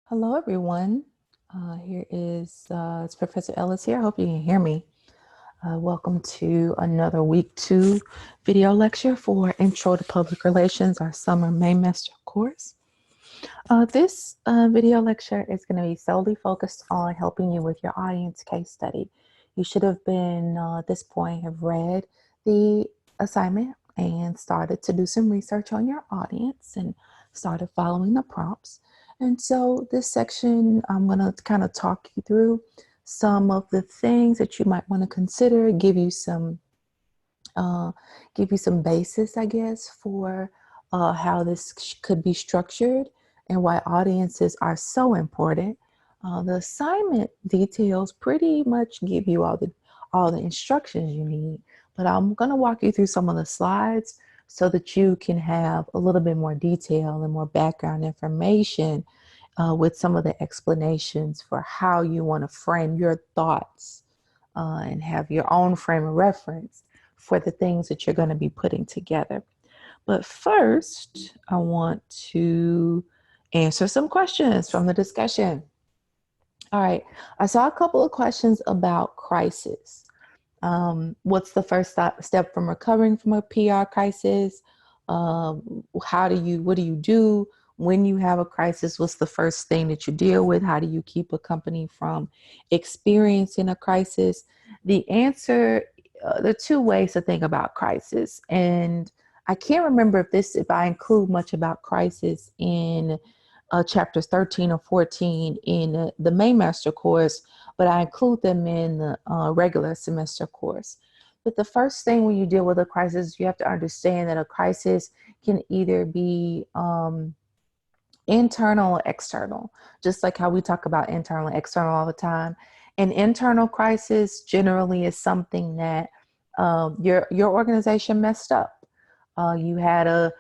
Hello, everyone. Here is it's Professor Ellis here. I hope you can hear me. Welcome to another week 2 video lecture for Intro to Public Relations, our summer mainmaster course. This video lecture is going to be solely focused on helping you with your audience case study. You should have been, at this point, have read the assignment and started to do some research on your audience and started following the prompts. And so this section, I'm going to kind of talk you through some of the things that you might want to consider, give you some basis, I guess, for how this could be structured and why audiences are so important. The assignment details pretty much give you all the instructions you need, but I'm going to walk you through some of the slides so that you can have a little bit more detail and more background information with some of the explanations for how you want to frame your thoughts and have your own frame of reference for the things that you're going to be putting together. But first, I want to answer some questions from the discussion. All right, I saw a couple of questions about crisis. What's the first step from recovering from a PR crisis? What do you do when you have a crisis? What's the first thing that you deal with? How do you keep a company from experiencing a crisis? The answer, there are two ways to think about crisis. And I can't remember if I include much about crisis in chapters 13 or 14 in the mainmaster course, but I include them in the regular semester course. But the first thing when you deal with a crisis, you have to understand that a crisis can either be internal or external, just like how we talk about internal and external all the time. An internal crisis generally is something that your organization messed up. You had a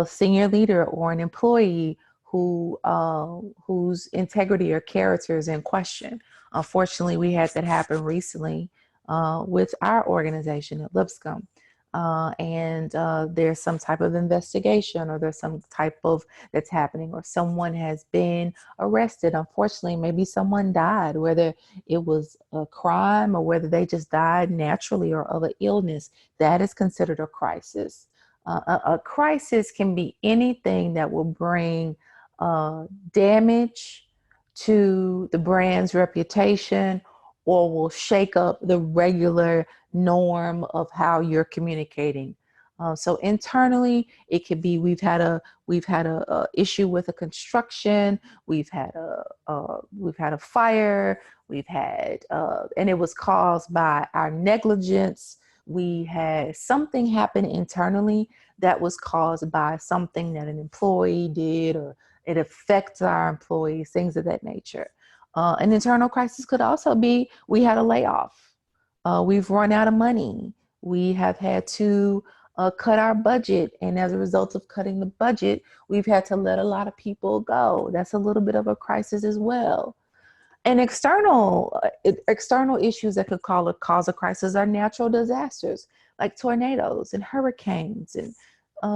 senior leader or an employee whose integrity or character is in question. Unfortunately, we had that happen recently with our organization at Lipscomb. And there's some type of investigation, or there's some type of that's happening, or someone has been arrested. Unfortunately, maybe someone died, whether it was a crime or whether they just died naturally or of an illness. That is considered a crisis. A crisis can be anything that will bring damage to the brand's reputation or will shake up the regular norm of how you're communicating. So internally, it could be we've had a issue with a construction, we've had a fire, and it was caused by our negligence. We had something happen internally that was caused by something that an employee did, or it affects our employees, things of that nature. An internal crisis could also be we had a layoff. We've run out of money. We have had to cut our budget. And as a result of cutting the budget, we've had to let a lot of people go. That's a little bit of a crisis as well. And external issues that could cause a crisis are natural disasters like tornadoes and hurricanes and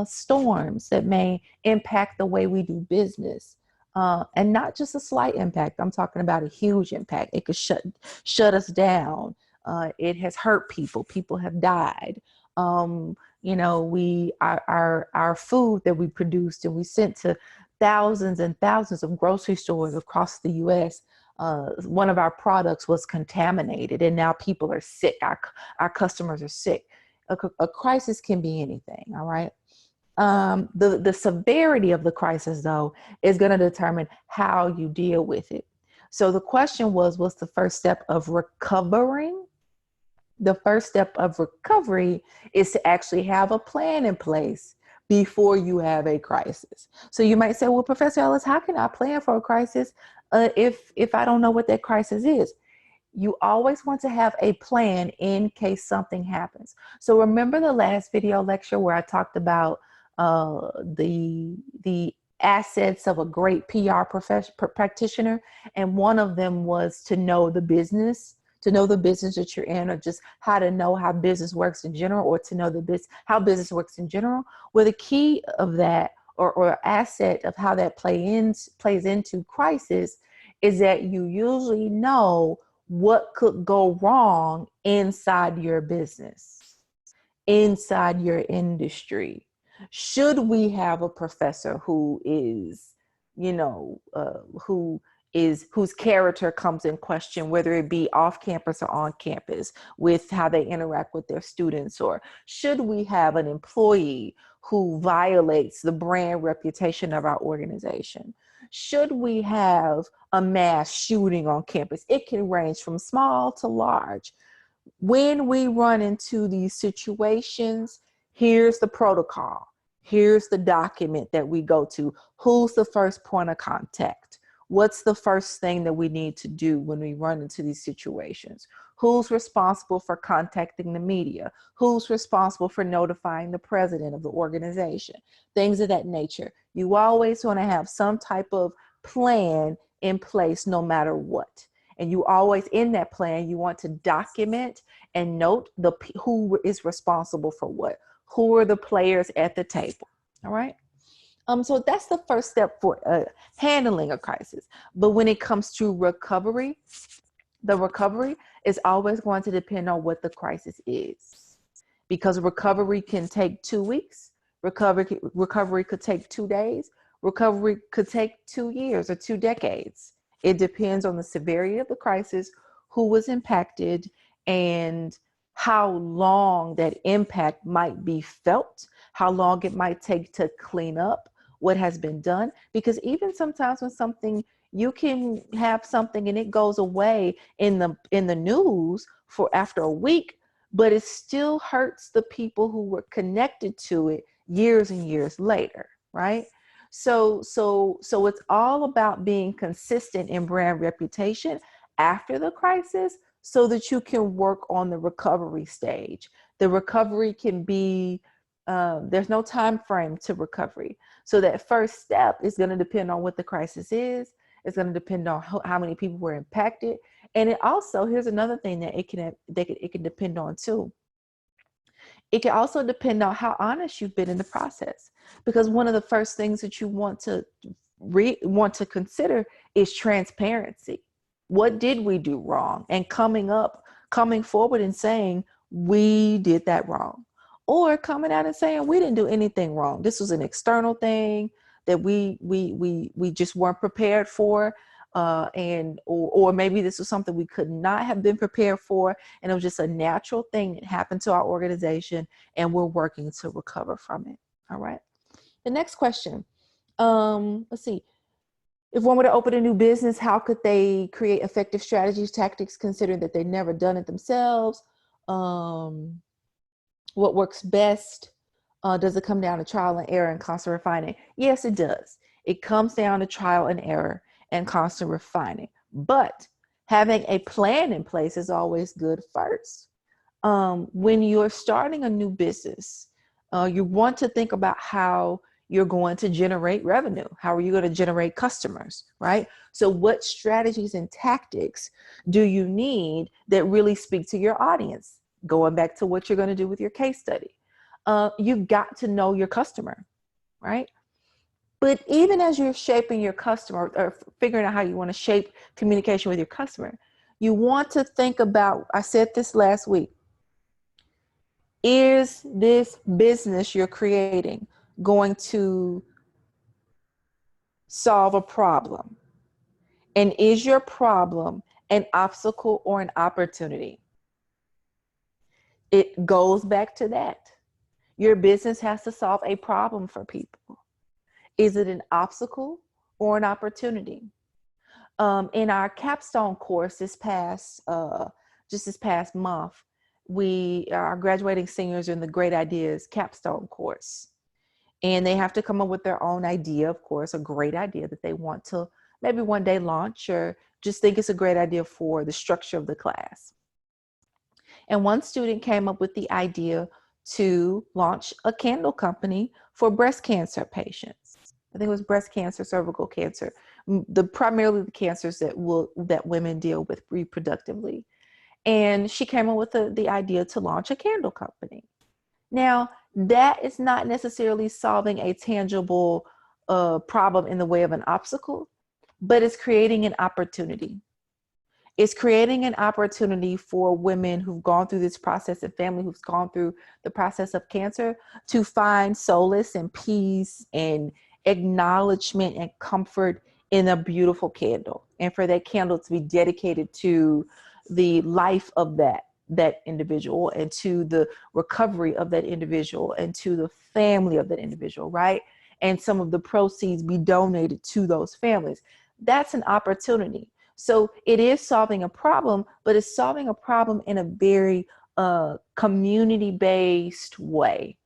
storms that may impact the way we do business. And not just a slight impact. I'm talking about a huge impact. It could shut us down. It has hurt people. People have died. Our food that we produced and we sent to thousands and thousands of grocery stores across the U.S. One of our products was contaminated, and now people are sick. Our customers are sick. A crisis can be anything. All right. The severity of the crisis, though, is going to determine how you deal with it. So the question was, what's the first step of recovering? The first step of recovery is to actually have a plan in place before you have a crisis. So you might say, well, Professor Ellis, how can I plan for a crisis if I don't know what that crisis is? You always want to have a plan in case something happens. So remember the last video lecture where I talked about the assets of a great PR practitioner, and one of them was to know the business that you're in, or just how to know how business works in general, or to know how business works in general. Well, the key of that, or asset of how that plays into crisis is that you usually know what could go wrong inside your business, inside your industry. Should we have a professor who is, whose character comes in question, whether it be off campus or on campus, with how they interact with their students? Or should we have an employee who violates the brand reputation of our organization? Should we have a mass shooting on campus? It can range from small to large. When we run into these situations, here's the protocol. Here's the document that we go to. Who's the first point of contact? What's the first thing that we need to do when we run into these situations? Who's responsible for contacting the media? Who's responsible for notifying the president of the organization? Things of that nature. You always want to have some type of plan in place no matter what. And you always, in that plan, you want to document and note who is responsible for what. Who are the players at the table? All right. So that's the first step for handling a crisis. But when it comes to recovery, the recovery is always going to depend on what the crisis is, because recovery can take 2 weeks. Recovery could take 2 days. Recovery could take 2 years or 2 decades. It depends on the severity of the crisis, who was impacted, and how long that impact might be felt, how long it might take to clean up what has been done. Because even sometimes when something, you can have something and it goes away in the news for after a week, but it still hurts the people who were connected to it years and years later, right? So it's all about being consistent in brand reputation after the crisis, so that you can work on the recovery stage. The recovery can be, there's no time frame to recovery. So that first step is going to depend on what the crisis is. It's going to depend on how many people were impacted. And it also, here's another thing that it can depend on too. It can also depend on how honest you've been in the process, because one of the first things that you want to consider is transparency. What did we do wrong? And coming forward and saying, we did that wrong. Or coming out and saying, we didn't do anything wrong. This was an external thing that we just weren't prepared for. Or maybe this was something we could not have been prepared for, and it was just a natural thing that happened to our organization, and we're working to recover from it. All right. The next question. Let's see. If one were to open a new business, how could they create effective strategies, tactics, considering that they've never done it themselves? What works best? Does it come down to trial and error and constant refining? Yes, it does. It comes down to trial and error and constant refining. But having a plan in place is always good first. When you're starting a new business, you want to think about how you're going to generate revenue. How are you going to generate customers, right? So what strategies and tactics do you need that really speak to your audience? Going back to what you're going to do with your case study. You've got to know your customer, right? But even as you're shaping your customer or figuring out how you want to shape communication with your customer, you want to think about, I said this last week, is this business you're creating going to solve a problem? And is your problem an obstacle or an opportunity? It goes back to that. Your business has to solve a problem for people. Is it an obstacle or an opportunity? In our capstone course this past month, we are graduating seniors in the Great Ideas capstone course. And they have to come up with their own idea, of course, a great idea that they want to maybe one day launch, or just think it's a great idea for the structure of the class. And one student came up with the idea to launch a candle company for breast cancer patients. I think it was breast cancer, cervical cancer, primarily the cancers that women deal with reproductively. And she came up with the idea to launch a candle company. Now, that is not necessarily solving a tangible problem in the way of an obstacle, but it's creating an opportunity. It's creating an opportunity for women who've gone through this process and family who's gone through the process of cancer to find solace and peace and acknowledgement and comfort in a beautiful candle, and for that candle to be dedicated to the life of that individual and to the recovery of that individual and to the family of that individual, right? And some of the proceeds be donated to those families. That's an opportunity. So it is solving a problem, but it's solving a problem in a very community-based way.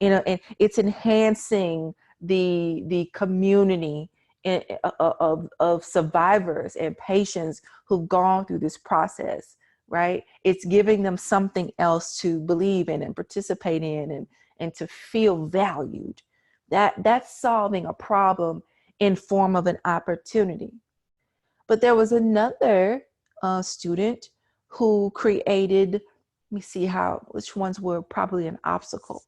You know, and it's enhancing the community of survivors and patients who've gone through this process, right? It's giving them something else to believe in and participate in and to feel valued. That's solving a problem in form of an opportunity. But there was another student who created, let me see which ones were probably an obstacle.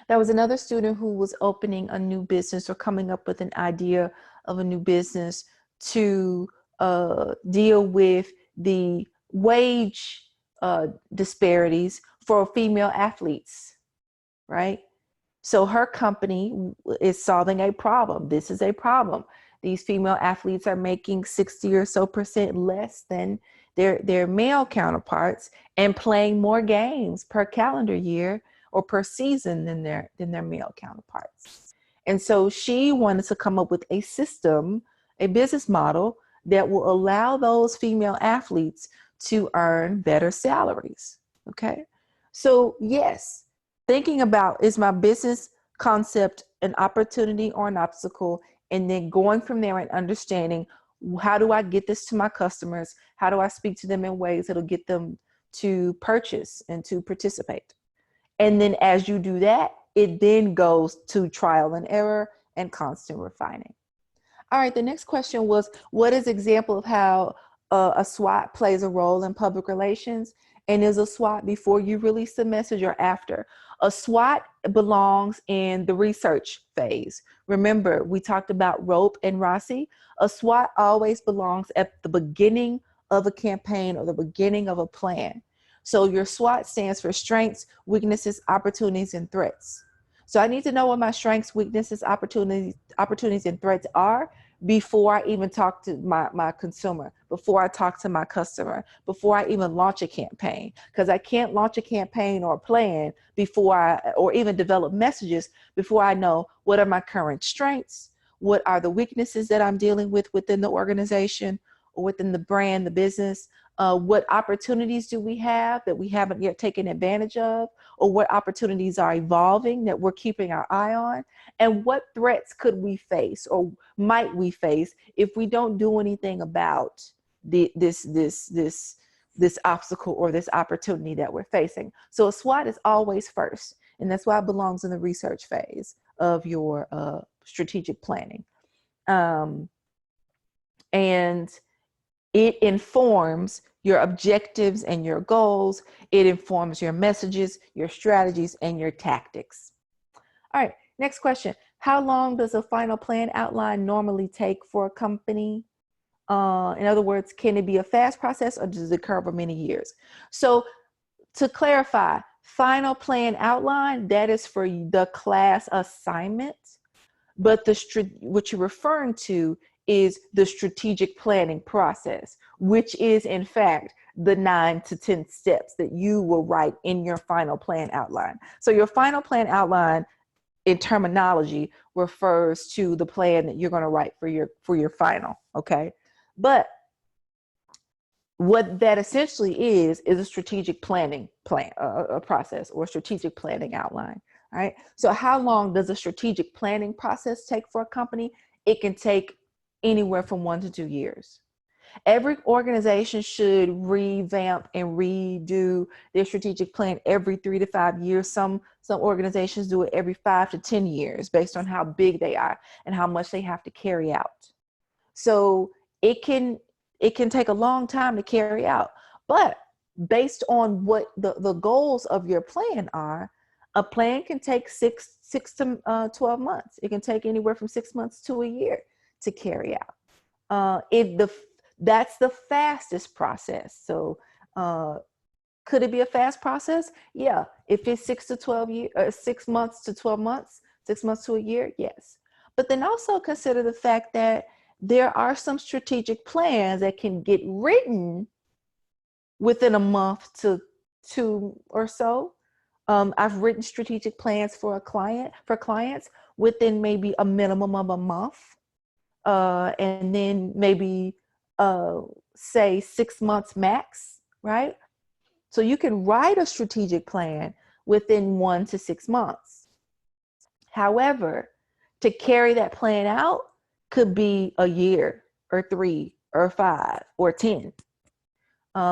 There was another student who was opening a new business or coming up with an idea of a new business to deal with the wage disparities for female athletes, right? So her company is solving a problem. This is a problem. These female athletes are making 60 or so % less than their male counterparts and playing more games per calendar year or per season than their male counterparts. And so she wanted to come up with a system, a business model that will allow those female athletes to earn better salaries. Okay. So yes, thinking about, is my business concept an opportunity or an obstacle? And then going from there and understanding, how do I get this to my customers? How do I speak to them in ways that'll get them to purchase and to participate? And then as you do that, it then goes to trial and error and constant refining. All right, the next question was, what is example of how a SWOT plays a role in public relations? And is a SWOT before you release the message or after? A SWOT belongs in the research phase. Remember, we talked about Rope and Rossi. A SWOT always belongs at the beginning of a campaign or the beginning of a plan. So your SWOT stands for strengths, weaknesses, opportunities, and threats. So I need to know what my strengths, weaknesses, opportunities, and threats are before I even talk to my consumer, before I talk to my customer, before I even launch a campaign. Because I can't launch a campaign or a plan or even develop messages before I know what are my current strengths, what are the weaknesses that I'm dealing with within the organization or within the brand, the business. What opportunities do we have that we haven't yet taken advantage of, or what opportunities are evolving that we're keeping our eye on, and what threats could we face or might we face if we don't do anything about this obstacle or this opportunity that we're facing. So a SWOT is always first, and that's why it belongs in the research phase of your strategic planning. And it informs your objectives and your goals. It informs your messages, your strategies, and your tactics. All right, next question. How long does a final plan outline normally take for a company? In other words, can it be a fast process or does it occur over many years? So to clarify, final plan outline, that is for the class assignment, but what you're referring to is the strategic planning process, which is in fact the 9 to 10 steps that you will write in your final plan outline. So your final plan outline in terminology refers to the plan that you're going to write for your final, okay? But what that essentially is a strategic planning process or strategic planning outline. All right. So how long does a strategic planning process take for a company? It can take anywhere from 1 to 2 years. Every organization should revamp and redo their strategic plan every 3 to 5 years. Some organizations do it every 5 to 10 years based on how big they are and how much they have to carry out. So it can take a long time to carry out, but based on what the goals of your plan are, A plan can take six to 12 months. It can take anywhere from 6 months to a year to carry out. That's the fastest process. So could it be a fast process? Yeah. If it's 6 months to 12 months, 6 months to a year, yes. But then also consider the fact that there are some strategic plans that can get written within a month to 2 or so. I've written strategic plans for clients within maybe a minimum of a month, and then maybe say 6 months max, right? So you can write a strategic plan within 1 to 6 months. However, to carry that plan out could be a year or 3 or 5 or 10.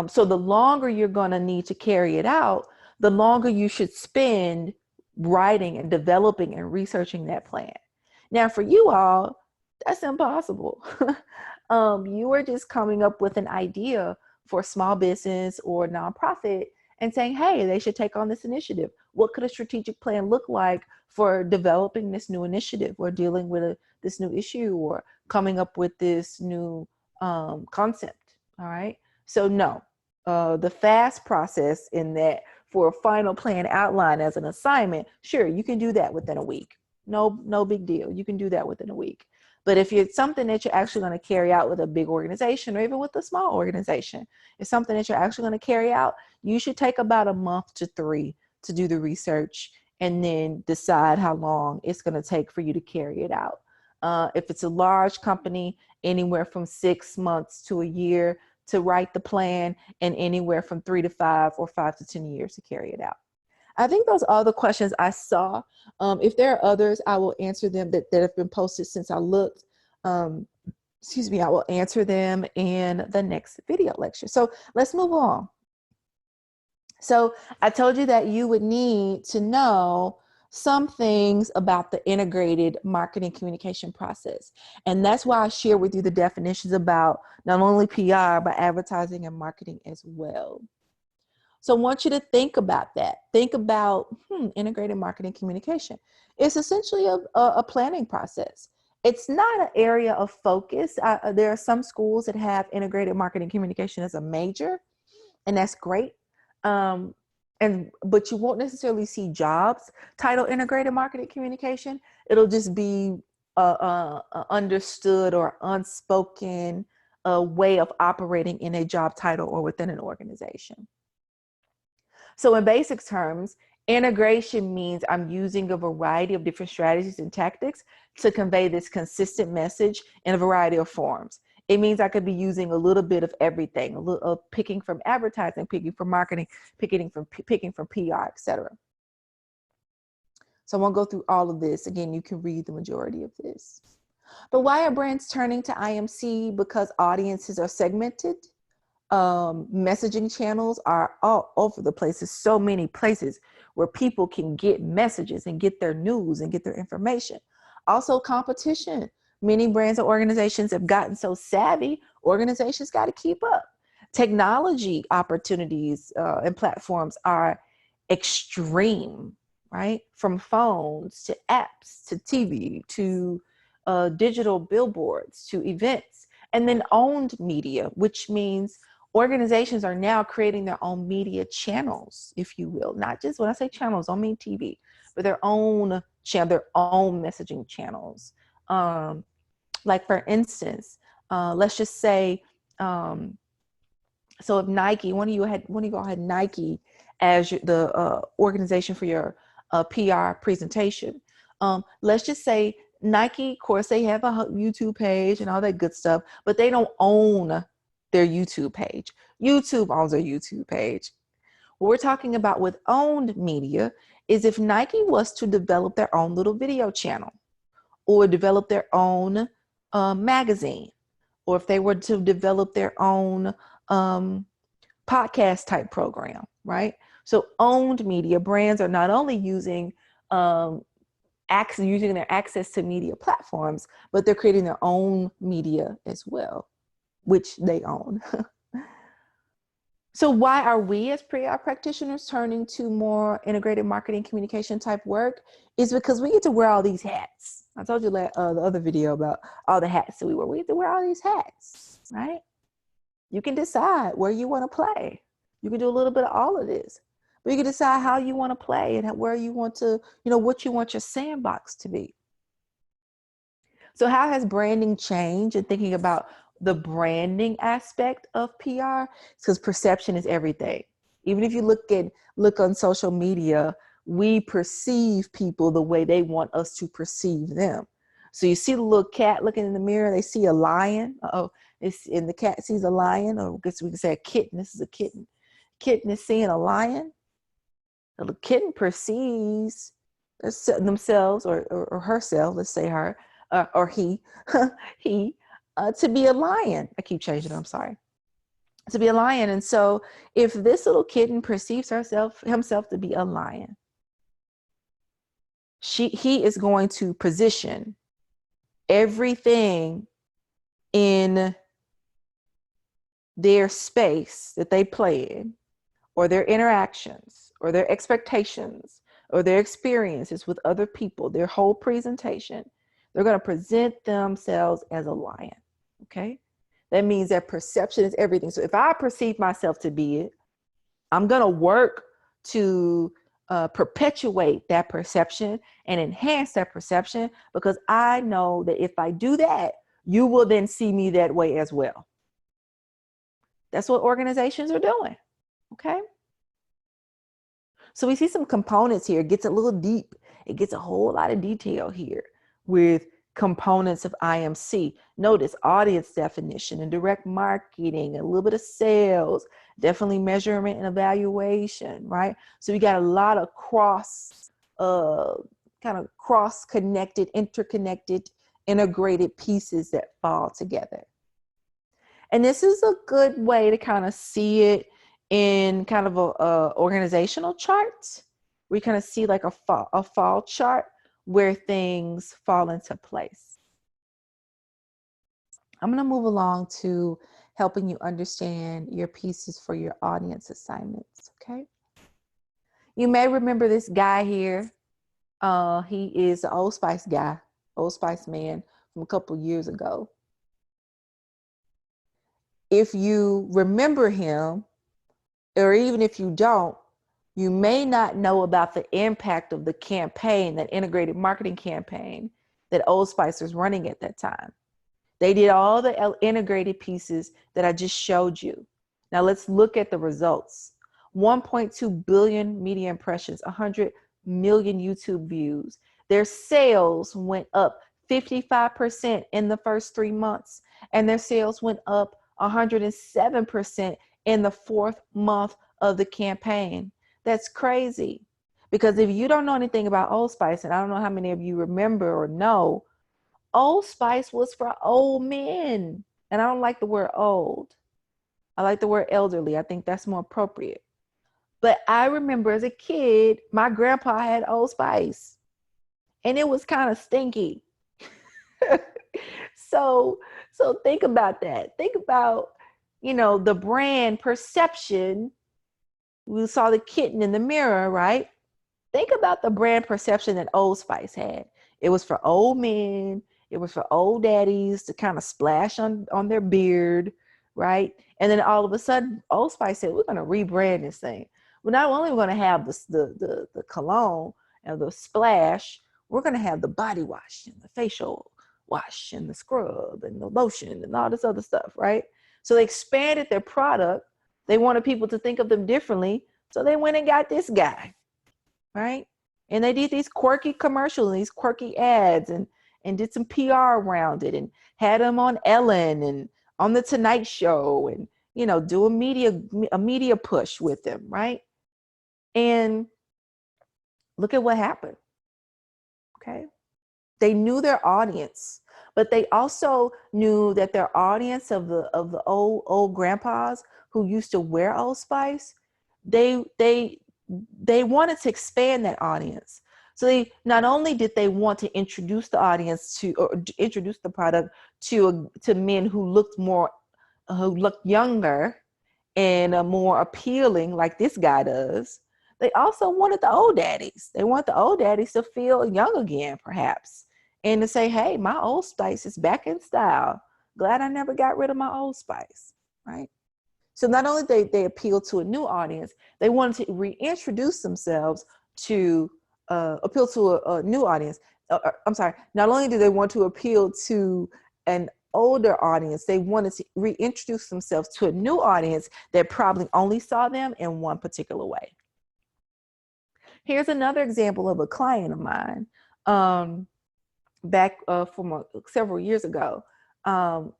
So the longer you're going to need to carry it out, the longer you should spend writing and developing and researching that plan. Now, for you all, that's impossible. You are just coming up with an idea for a small business or nonprofit and saying, hey, they should take on this initiative. What could a strategic plan look like for developing this new initiative or dealing with this new issue or coming up with this new concept? All right. So no, the FAST process in that for a final plan outline as an assignment, sure, you can do that within a week. No big deal. You can do that within a week. But if it's something that you're actually going to carry out with a big organization or even with a small organization, it's something that you're actually going to carry out, you should take about a month to 3 to do the research and then decide how long it's going to take for you to carry it out. If it's a large company, anywhere from 6 months to a year to write the plan, and anywhere from 3 to 5 or 5 to 10 years to carry it out. I think those are the questions I saw. If there are others, I will answer them that have been posted since I looked. Excuse me, I will answer them in the next video lecture. So let's move on. So I told you that you would need to know some things about the integrated marketing communication process. And that's why I share with you the definitions about not only PR, but advertising and marketing as well. So I want you to think about that. Think about integrated marketing communication. It's essentially a planning process. It's not an area of focus. There are some schools that have integrated marketing communication as a major, and that's great. But you won't necessarily see jobs titled integrated marketing communication. It'll just be understood or unspoken way of operating in a job title or within an organization. So in basic terms, integration means I'm using a variety of different strategies and tactics to convey this consistent message in a variety of forms. It means I could be using a little bit of everything, a little picking from advertising, picking from marketing, picking from PR, etc. So I won't go through all of this. Again, you can read the majority of this. But why are brands turning to IMC? Because audiences are segmented. Messaging channels are all over the place. There's so many places where people can get messages and get their news and get their information. Also competition. Many brands and organizations have gotten so savvy, organizations got to keep up. Technology opportunities and platforms are extreme, right? From phones to apps to TV to digital billboards to events, and then owned media, which means organizations are now creating their own media channels, if you will. Not just, when I say channels, I don't mean TV, but their own channel, their own messaging channels. Like for instance, let's just say, so if Nike, one of you all had Nike as the organization for your PR presentation. Let's just say Nike, of course, they have a YouTube page and all that good stuff, but they don't own their YouTube page. YouTube owns their YouTube page. What we're talking about with owned media is if Nike was to develop their own little video channel or develop their own magazine, or if they were to develop their own podcast type program, right? So owned media brands are not only using their access to media platforms, but they're creating their own media as well, which they own. So why are we as PR practitioners turning to more integrated marketing communication type work? Is because we get to wear all these hats. I told you the other video about all the hats that we wear. We get to wear all these hats, right? You can decide where you want to play. You can do a little bit of all of this. But you can decide how you want to play and where you want to, what you want your sandbox to be. So how has branding changed and thinking about the branding aspect of PR? Because perception is everything. Even if you look on social media, we perceive people the way they want us to perceive them. So you see the little cat looking in the mirror, they see a lion. And the cat sees a lion, or I guess we can say a kitten. This is a kitten. Kitten is seeing a lion. The kitten perceives themselves or herself, let's say her, or he, to be a lion. I keep changing it, I'm sorry. To be a lion. And so if this little kitten perceives himself to be a lion, he is going to position everything in their space that they play in, or their interactions, or their expectations, or their experiences with other people, their whole presentation. They're going to present themselves as a lion, okay? That means that perception is everything. So if I perceive myself to be it, I'm going to work to perpetuate that perception and enhance that perception, because I know that if I do that, you will then see me that way as well. That's what organizations are doing, okay? So we see some components here. It gets a little deep. It gets a whole lot of detail here with components of IMC. Notice audience definition and direct marketing, a little bit of sales, definitely measurement and evaluation, right? So we got a lot of cross-connected, interconnected, integrated pieces that fall together. And this is a good way to kind of see it in kind of a organizational chart. We kind of see like a fall chart where things fall into place. I'm going to move along to helping you understand your pieces for your audience assignments, okay? You may remember this guy here. He is the Old Spice guy, Old Spice man from a couple years ago. If you remember him, or even if you don't, you may not know about the impact of the campaign, that integrated marketing campaign that Old Spice was running at that time. They did all the integrated pieces that I just showed you. Now let's look at the results. 1.2 billion media impressions, 100 million YouTube views. Their sales went up 55% in the first 3 months, and their sales went up 107% in the 4th month of the campaign. That's crazy. Because if you don't know anything about Old Spice, and I don't know how many of you remember or know, Old Spice was for old men. And I don't like the word old. I like the word elderly. I think that's more appropriate. But I remember as a kid, my grandpa had Old Spice, and it was kind of stinky. So think about that. Think about, the brand perception. We saw the kitten in the mirror, right? Think about the brand perception that Old Spice had. It was for old men. It was for old daddies to kind of splash on their beard, right? And then all of a sudden, Old Spice said, we're going to rebrand this thing. We're not only going to have the cologne and the splash, we're going to have the body wash and the facial wash and the scrub and the lotion and all this other stuff, right? So they expanded their product. They wanted people to think of them differently. So they went and got this guy, right? And they did these quirky commercials and these quirky ads and did some PR around it and had him on Ellen and on the Tonight Show and, do a media push with them, right? And look at what happened, okay? They knew their audience, but they also knew that their audience of the old grandpas who used to wear Old Spice, they wanted to expand that audience. So they not only did they want to introduce the audience or introduce the product to men who looked younger and more appealing like this guy does, they also wanted the old daddies. They want the old daddies to feel young again, perhaps, and to say, hey, my Old Spice is back in style. Glad I never got rid of my Old Spice, right? So not only they appeal to a new audience, they wanted to reintroduce themselves to appeal to a new audience. I'm sorry, not only do they want to appeal to an older audience, they wanted to reintroduce themselves to a new audience that probably only saw them in one particular way. Here's another example of a client of mine. Back from several years ago, $20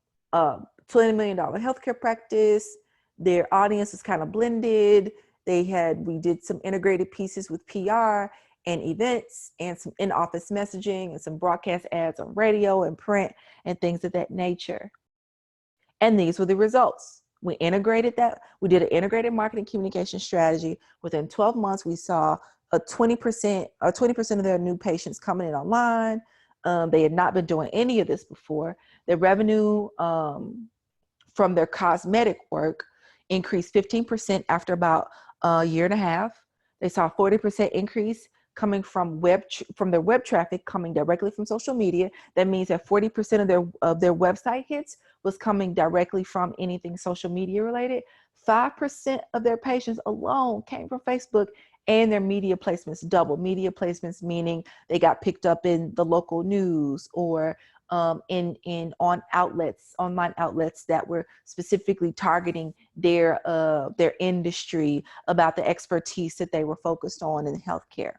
million healthcare practice. Their audience is kind of blended. We did some integrated pieces with PR and events and some in-office messaging and some broadcast ads on radio and print and things of that nature. And these were the results. We integrated that. We did an integrated marketing communication strategy. Within 12 months, we saw a 20% of their new patients coming in online. They had not been doing any of this before. Their revenue from their cosmetic work increased 15% after about a year and a half. They saw a 40% increase coming from their web traffic coming directly from social media. That means that 40% of their website hits was coming directly from anything social media related. 5% of their patients alone came from Facebook, and their media placements doubled. Media placements meaning they got picked up in the local news or on online outlets that were specifically targeting their industry about the expertise that they were focused on in healthcare.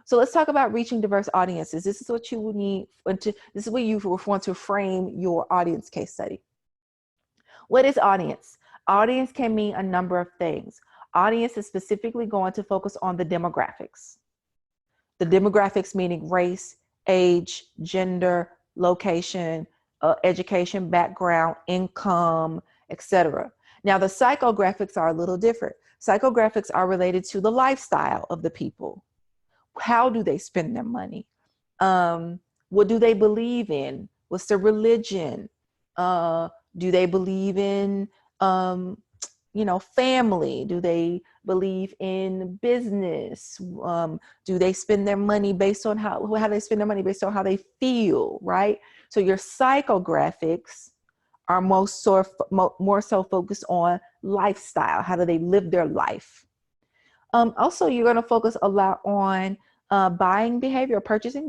So let's talk about reaching diverse audiences. This is what you will need this is where you want to frame your audience case study. What is audience? Audience can mean a number of things. Audience is specifically going to focus on the demographics. The demographics meaning race, age, gender, location, education background, income, etc. Now the psychographics are a little different. Psychographics are related to the lifestyle of the people. How do they spend their money? What do they believe in? What's their religion? Do they believe in family? Do they believe in business? Do they spend their money based on how they spend their money based on how they feel, right? So your psychographics are more so focused on lifestyle. How do they live their life? Also, you're going to focus a lot on buying behavior, purchasing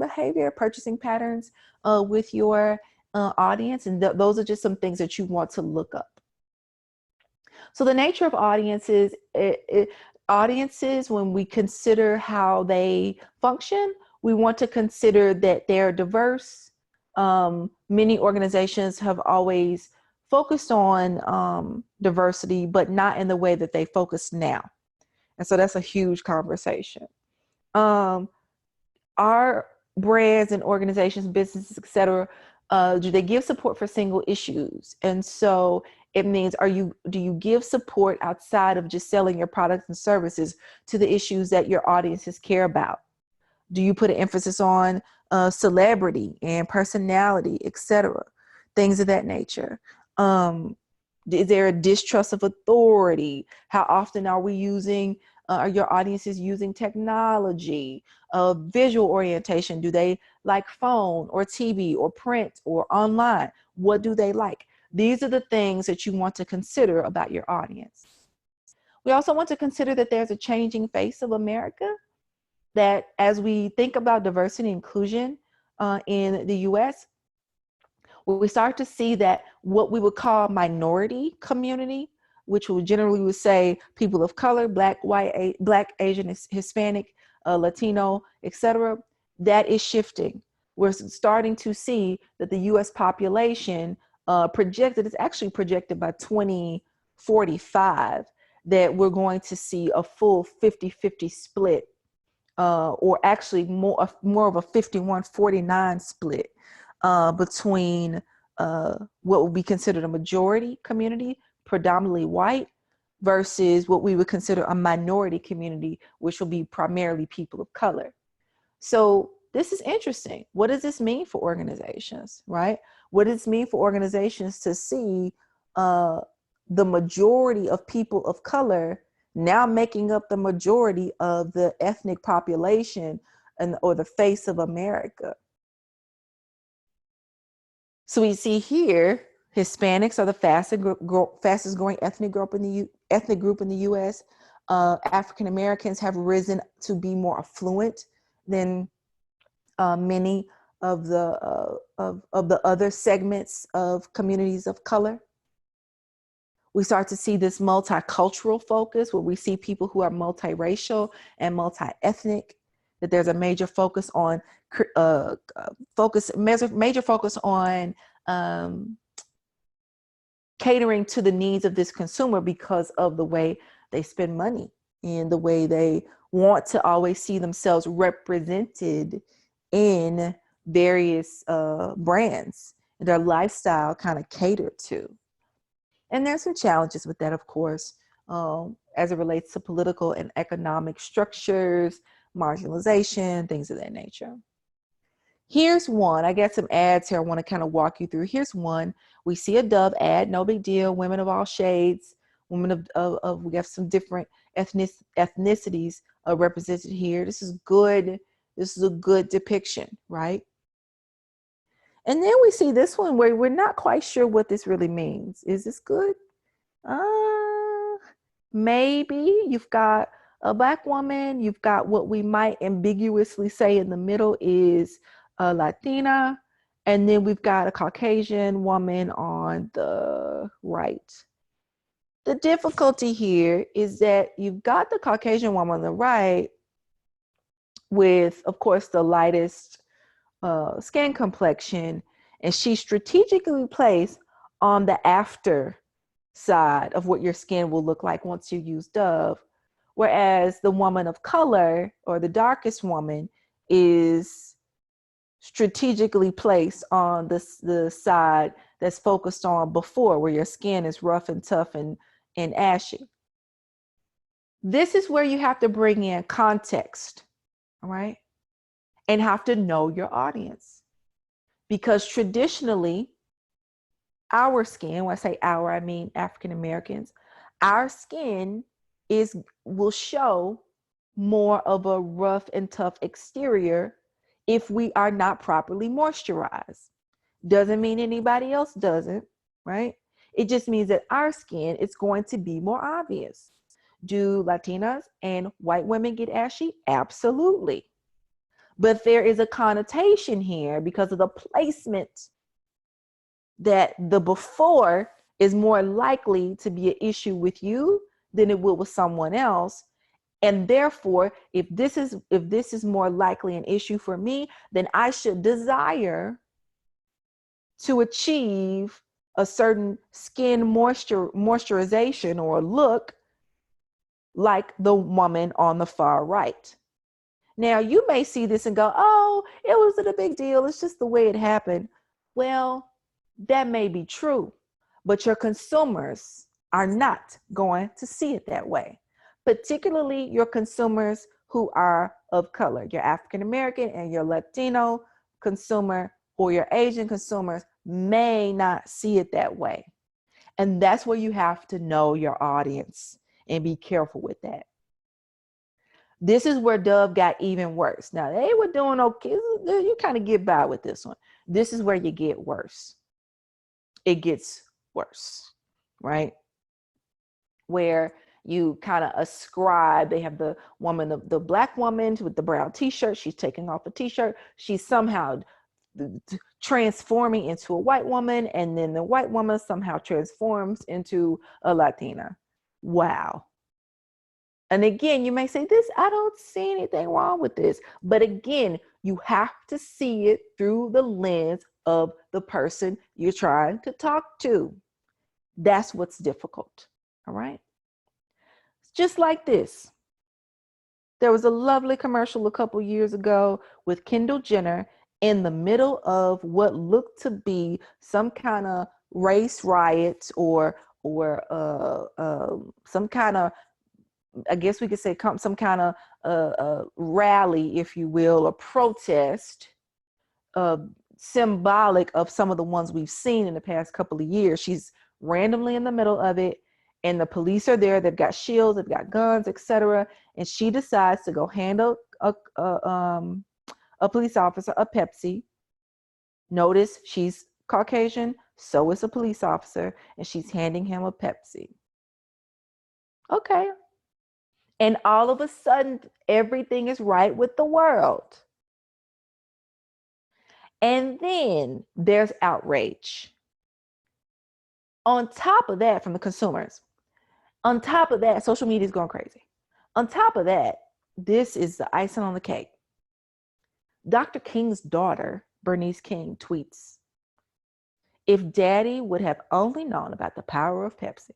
patterns with your audience. And those are just some things that you want to look up. So the nature of audiences, when we consider how they function, we want to consider that they're diverse. Many organizations have always focused on diversity, but not in the way that they focus now. And so that's a huge conversation. Our brands and organizations, businesses, et cetera, do they give support for single issues? And so it means, do you give support outside of just selling your products and services to the issues that your audiences care about? Do you put an emphasis on celebrity and personality, et cetera, things of that nature? Is there a distrust of authority? How often are your audiences using technology? Visual orientation, do they like phone or TV or print or online? What do they like? These are the things that you want to consider about your audience. We also want to consider that there's a changing face of America, that as we think about diversity and inclusion in the US, we start to see that what we would call minority community, which we generally would say people of color, Black, white, Black, Asian, Hispanic, Latino, etc., that is shifting. We're starting to see that the US population is actually projected by 2045 that we're going to see a full 50-50 split, or actually more of a 51-49 split between what would be considered a majority community, predominantly white, versus what we would consider a minority community, which will be primarily people of color. So this is interesting. What does this mean for organizations, right? What does it mean for organizations to see the majority of people of color now making up the majority of the ethnic population or the face of America. So we see here, Hispanics are the fastest growing ethnic group in the U.S. African Americans have risen to be more affluent than many of the other segments of communities of color. We start to see this multicultural focus where we see people who are multiracial and multi-ethnic, that there's a major focus on major focus on catering to the needs of this consumer because of the way they spend money and the way they want to always see themselves represented in various brands, their lifestyle kind of catered to. And there's some challenges with that, of course, as it relates to political and economic structures, marginalization, things of that nature. Here's one. I got some ads here I want to kind of walk you through. Here's one. We see a Dove ad, no big deal. Women of all shades, women of we have some different ethnicities represented here. This is good. This is a good depiction, right? And then we see this one where we're not quite sure what this really means. Is this good? Maybe. You've got a Black woman. You've got what we might ambiguously say in the middle is a Latina. And then we've got a Caucasian woman on the right. The difficulty here is that you've got the Caucasian woman on the right with, of course, the lightest skin complexion, and she's strategically placed on the after side of what your skin will look like once you use Dove, whereas the woman of color or the darkest woman is strategically placed on the side that's focused on before, where your skin is rough and tough and ashy. This is where you have to bring in context, all right? And have to know your audience. Because traditionally, our skin, when I say our, I mean African Americans, our skin will show more of a rough and tough exterior if we are not properly moisturized. Doesn't mean anybody else doesn't, right? It just means that our skin is going to be more obvious. Do Latinas and white women get ashy? Absolutely. But there is a connotation here because of the placement that the before is more likely to be an issue with you than it will with someone else. And therefore, if this is more likely an issue for me, then I should desire to achieve a certain skin moisturization or look like the woman on the far right. Now, you may see this and go, oh, it wasn't a big deal. It's just the way it happened. Well, that may be true, but your consumers are not going to see it that way, particularly your consumers who are of color, your African American and your Latino consumer or your Asian consumers may not see it that way. And that's where you have to know your audience and be careful with that. This is where Dove got even worse. Now, they were doing okay. You kind of get by with this one. This is where you get worse. It gets worse, right? Where you kind of ascribe, they have the woman, the Black woman with the brown t-shirt. She's taking off a t-shirt. She's somehow transforming into a white woman. And then the white woman somehow transforms into a Latina. Wow. And again, you may say this, I don't see anything wrong with this. But again, you have to see it through the lens of the person you're trying to talk to. That's what's difficult, all right? Just like this. There was a lovely commercial a couple years ago with Kendall Jenner in the middle of what looked to be some kind of race riot or some kind of, I guess we could say some kind of rally, if you will, a protest, symbolic of some of the ones we've seen in the past couple of years. She's randomly in the middle of it, and the police are there. They've got shields, they've got guns, etc. And she decides to go handle a police officer a Pepsi. Notice she's Caucasian, so is a police officer, and she's handing him a Pepsi. Okay. And all of a sudden, everything is right with the world. And then there's outrage. On top of that, from the consumers, on top of that, social media is going crazy. On top of that, this is the icing on the cake. Dr. King's daughter, Bernice King, tweets, "If Daddy would have only known about the power of Pepsi,"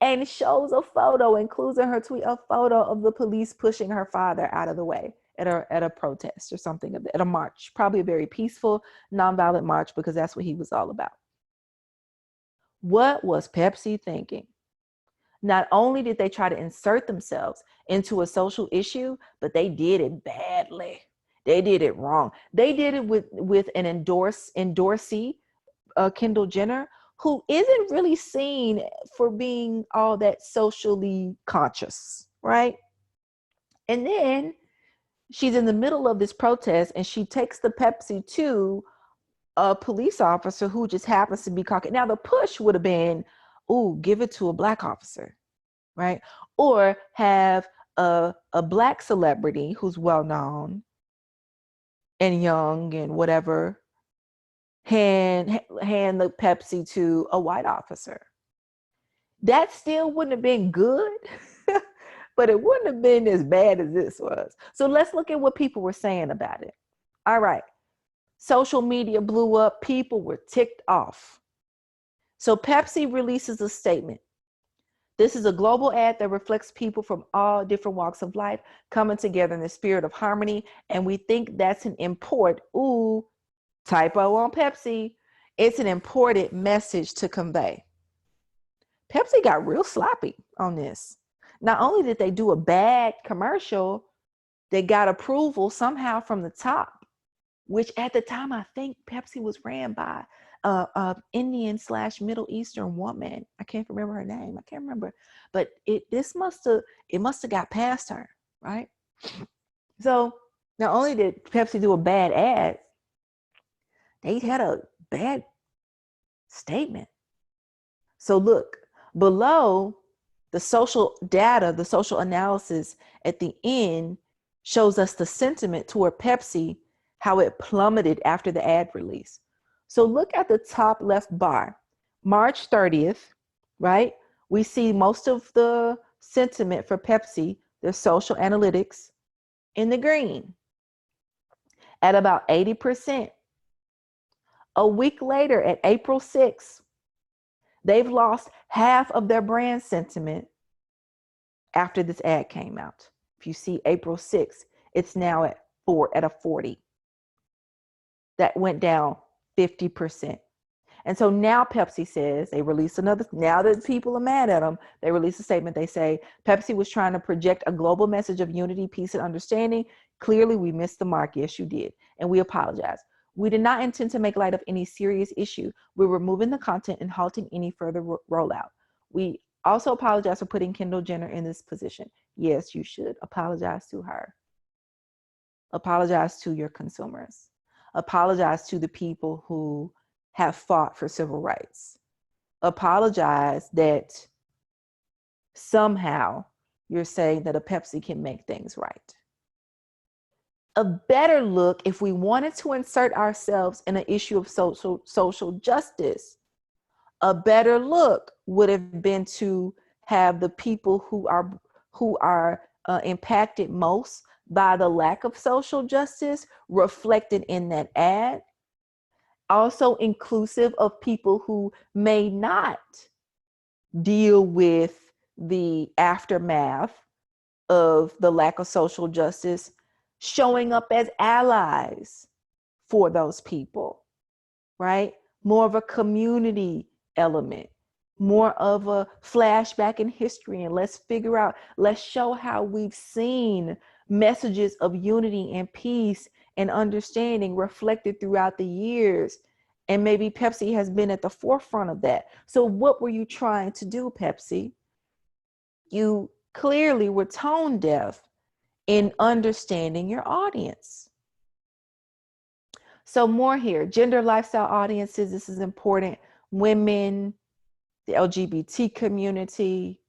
and shows a photo, includes in her tweet a photo of the police pushing her father out of the way at a protest or something, at a march, probably a very peaceful, nonviolent march, because that's what he was all about. What was Pepsi thinking? Not only did they try to insert themselves into a social issue, but they did it badly. They did it wrong. They did it with an endorsee, Kendall Jenner, who isn't really seen for being all that socially conscious, right? And then she's in the middle of this protest and she takes the Pepsi to a police officer who just happens to be Caucasian. Now the push would have been, ooh, give it to a Black officer, right? Or have a Black celebrity who's well known and young and whatever, hand the Pepsi to a white officer. That still wouldn't have been good, but it wouldn't have been as bad as this was. So let's look at what people were saying about it. All right. Social media blew up. People were ticked off. So Pepsi releases a statement. "This is a global ad that reflects people from all different walks of life coming together in the spirit of harmony. And we think that's an important," ooh, typo on Pepsi, "it's an important message to convey." Pepsi got real sloppy on this. Not only did they do a bad commercial, they got approval somehow from the top, which at the time I think Pepsi was ran by a Indian/Middle Eastern woman. I can't remember her name. I can't remember, but it must have got past her, right? So not only did Pepsi do a bad ad, they had a bad statement. So look, below, the social data, the social analysis at the end shows us the sentiment toward Pepsi, how it plummeted after the ad release. So look at the top left bar, March 30th, right? We see most of the sentiment for Pepsi, their social analytics, in the green at about 80%. A week later, at April 6th, they've lost half of their brand sentiment after this ad came out. If you see April 6th, it's now at a 40. That went down 50%. And so now Pepsi says, they release another, now that people are mad at them, they release a statement. They say, "Pepsi was trying to project a global message of unity, peace, and understanding. Clearly, we missed the mark." Yes, you did. "And we apologize. We did not intend to make light of any serious issue. We're removing the content and halting any further rollout. We also apologize for putting Kendall Jenner in this position." Yes, you should apologize to her. Apologize to your consumers. Apologize to the people who have fought for civil rights. Apologize that somehow you're saying that a Pepsi can make things right. A better look, if we wanted to insert ourselves in an issue of social justice, a better look would have been to have the people who are impacted most by the lack of social justice reflected in that ad. Also inclusive of people who may not deal with the aftermath of the lack of social justice, showing up as allies for those people, right? More of a community element, more of a flashback in history, and let's show how we've seen messages of unity and peace and understanding reflected throughout the years And maybe Pepsi has been at the forefront of that. So what were you trying to do, Pepsi? You clearly were tone deaf in understanding your audience. So more here, gender lifestyle audiences, this is important. Women, the LGBT community,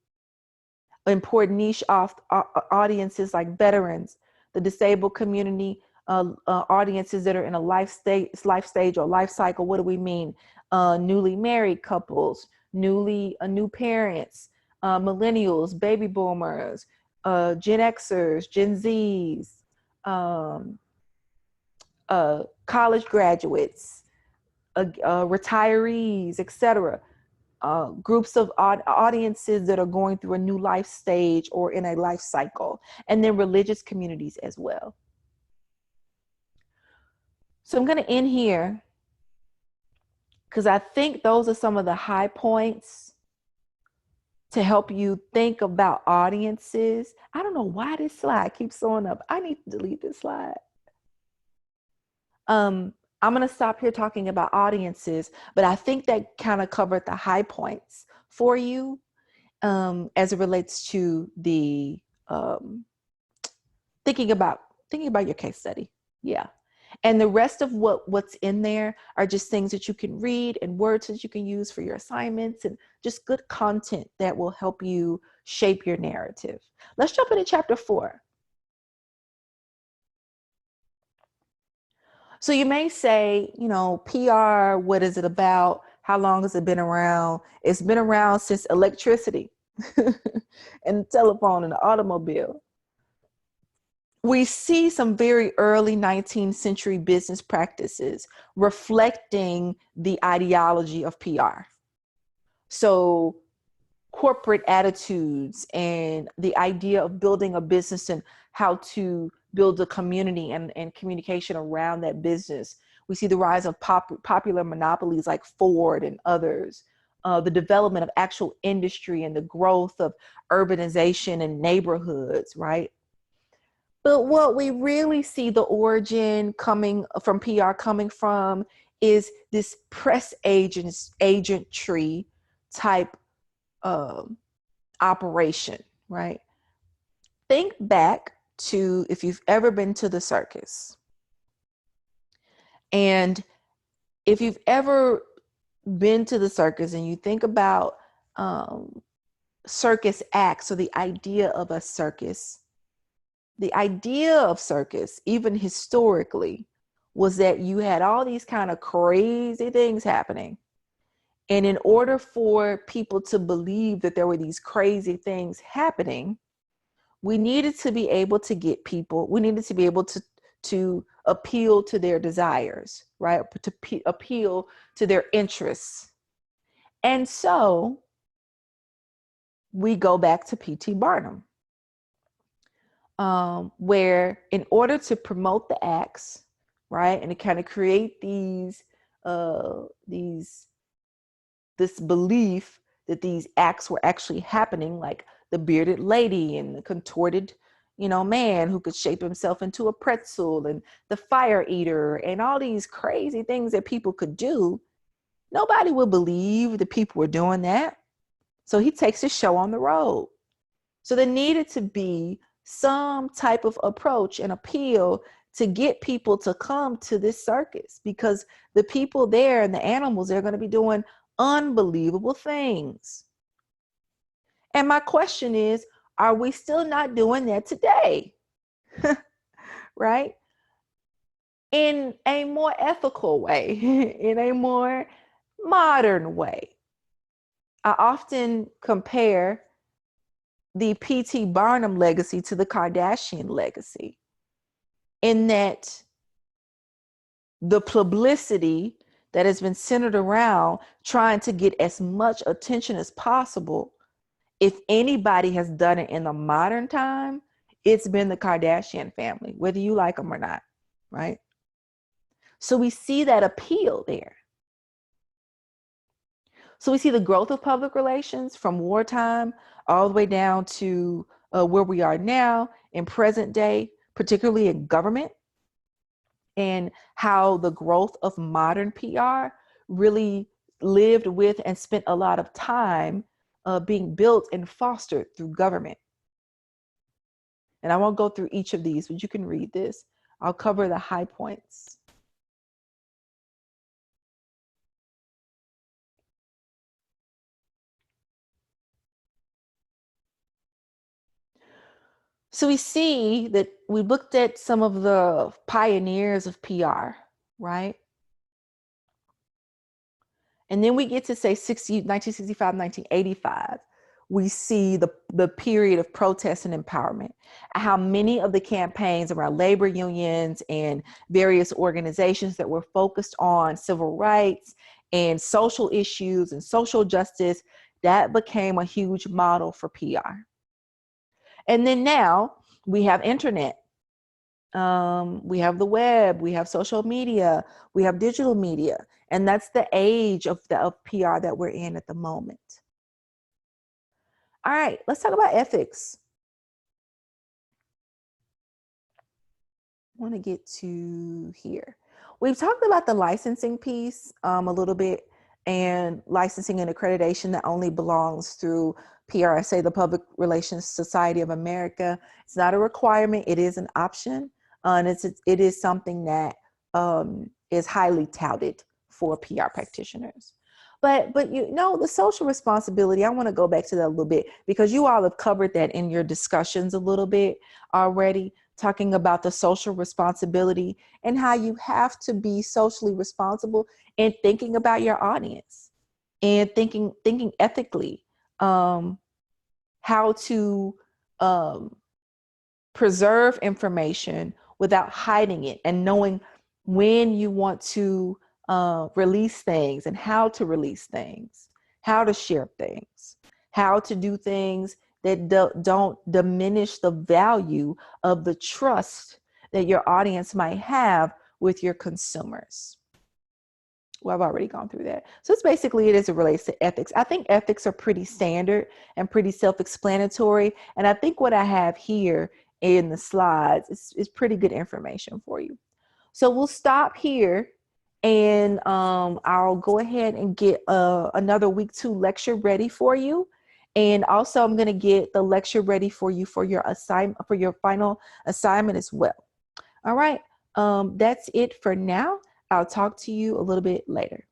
important niche audiences like veterans, the disabled community, audiences that are in a life stage or life cycle. What do we mean? Newly married couples, new parents, millennials, baby boomers, Gen Xers, Gen Zs, college graduates, retirees, etc. Groups of audiences that are going through a new life stage or in a life cycle, and then religious communities as well. So I'm going to end here because I think those are some of the high points to help you think about audiences. I don't know why this slide keeps showing up. I need to delete this slide. I'm going to stop here talking about audiences, but I think that kind of covered the high points for you as it relates to the thinking about your case study. Yeah. And the rest of what's in there are just things that you can read and words that you can use for your assignments and just good content that will help you shape your narrative. Let's jump into chapter 4. So you may say, PR, what is it about? How long has it been around? It's been around since electricity and the telephone and the automobile. We see some very early 19th century business practices reflecting the ideology of PR. So corporate attitudes and the idea of building a business and how to build a community and communication around that business. We see the rise of popular monopolies like Ford and others, the development of actual industry and the growth of urbanization and neighborhoods, right? But what we really see the origin coming from PR coming from is this press agentry type operation, right? Think back to if you've ever been to the circus. And if you've ever been to the circus and you think about circus acts or the idea of a circus, the idea of circus, even historically, was that you had all these kind of crazy things happening. And in order for people to believe that there were these crazy things happening, we needed to be able to get people, we needed to be able to appeal to their desires, right? To appeal to their interests. And so we go back to P.T. Barnum, where in order to promote the acts, right, and to kind of create this belief that these acts were actually happening, like the bearded lady and the contorted, man who could shape himself into a pretzel and the fire eater and all these crazy things that people could do. Nobody would believe that people were doing that. So he takes his show on the road. So there needed to be some type of approach and appeal to get people to come to this circus, because the people there and the animals, they're going to be doing unbelievable things. And my question is, are we still not doing that today? Right? In a more ethical way, in a more modern way. I often compare the P.T. Barnum legacy to the Kardashian legacy, in that the publicity that has been centered around trying to get as much attention as possible, if anybody has done it in the modern time, it's been the Kardashian family, whether you like them or not, right? So we see that appeal there. So we see the growth of public relations from wartime all the way down to where we are now in present day, particularly in government, and how the growth of modern PR really lived with and spent a lot of time being built and fostered through government. And I won't go through each of these, but you can read this. I'll cover the high points. So we see that we looked at some of the pioneers of PR, right? And then we get to say 1965, 1985. We see the period of protest and empowerment, how many of the campaigns around labor unions and various organizations that were focused on civil rights and social issues and social justice, that became a huge model for PR. And then now we have internet. We have the web, we have social media, we have digital media, and that's the age of PR that we're in at the moment. All right, let's talk about ethics. I want to get to here. We've talked about the licensing piece a little bit, and licensing and accreditation that only belongs through PRSA, the Public Relations Society of America. It's not a requirement, it is an option. And it is something that is highly touted for PR practitioners. But you know, the social responsibility, I want to go back to that a little bit because you all have covered that in your discussions a little bit already, talking about the social responsibility and how you have to be socially responsible and thinking about your audience and thinking ethically, how to preserve information without hiding it, and knowing when you want to release things and how to release things, how to share things, how to do things that don't diminish the value of the trust that your audience might have with your consumers. Well, I've already gone through that. So it's basically it as it relates to ethics. I think ethics are pretty standard and pretty self-explanatory. And I think what I have here in the slides is pretty good information for you. So we'll stop here, and I'll go ahead and get another week 2 lecture ready for you. And also I'm going to get the lecture ready for you for your assignment, for your final assignment as well. All right. That's it for now. I'll talk to you a little bit later.